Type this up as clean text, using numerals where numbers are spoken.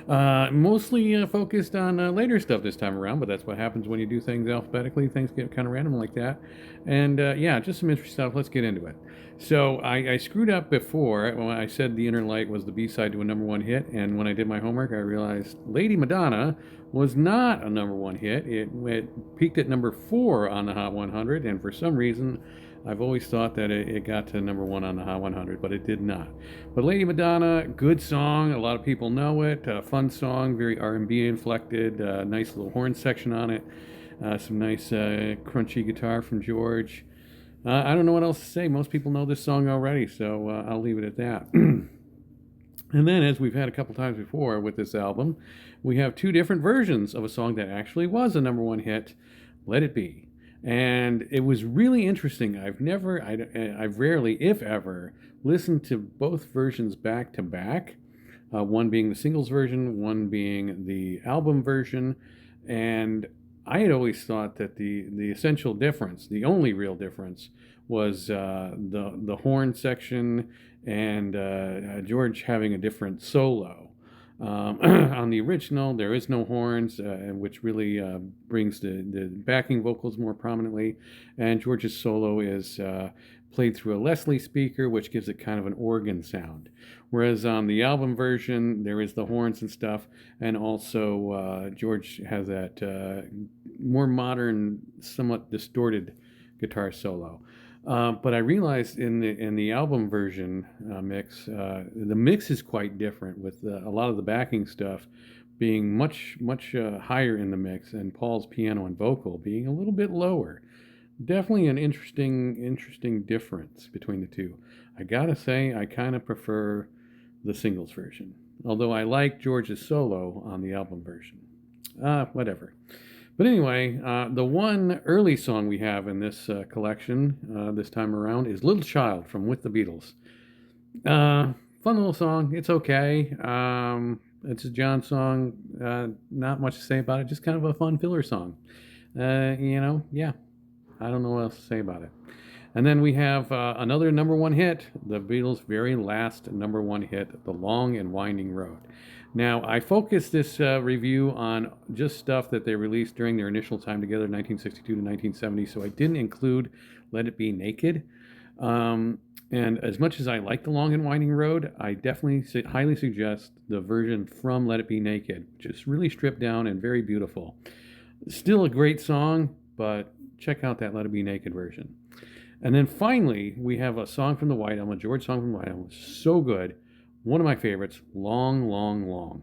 Mostly focused on later stuff this time around, but that's what happens when you do things alphabetically. Things get kind of random like that. And yeah, just some interesting stuff. Let's get into it. So I screwed up before when I said The Inner Light was the B-side to a number one hit, and when I did my homework, I realized Lady Madonna was not a number one hit. It peaked at number four on the Hot 100, and for some reason, I've always thought that it got to number one on the Hot 100, but it did not. But Lady Madonna, good song. A lot of people know it. Fun song, very R&B inflected. Nice little horn section on it. Some nice crunchy guitar from George. I don't know what else to say. Most people know this song already, so I'll leave it at that. And then, as we've had a couple times before with this album, we have two different versions of a song that actually was a number one hit, Let It Be. And it was really interesting. I've rarely, if ever, listened to both versions back to back. One being the singles version, one being the album version. And I had always thought that the essential difference, the only real difference, was the horn section and George having a different solo. On the original, there is no horns, which really brings the backing vocals more prominently. And George's solo is played through a Leslie speaker, which gives it kind of an organ sound. Whereas on the album version, there is the horns and stuff, and also George has that more modern, somewhat distorted guitar solo. But I realized in the album version mix, the mix is quite different, with a lot of the backing stuff being much higher in the mix, and Paul's piano and vocal being a little bit lower. Definitely an interesting difference between the two. I gotta say, I kind of prefer the singles version, although I like George's solo on the album version. Whatever. But anyway, the one early song we have in this collection this time around is Little Child from With the Beatles. Fun little song. It's okay. It's a John song. Not much to say about it. Just kind of a fun filler song. Yeah. I don't know what else to say about it. And then we have another number one hit, the Beatles' very last number one hit, The Long and Winding Road. Now, I focused this review on just stuff that they released during their initial time together, 1962 to 1970, so I didn't include Let It Be Naked. And as much as I like The Long and Winding Road, I definitely highly suggest the version from Let It Be Naked, which is really stripped down and very beautiful. Still a great song, but check out that Let It Be Naked version. And then finally, we have a song from the White Album, a George song from the White Album. So good. One of my favorites, Long, Long, Long.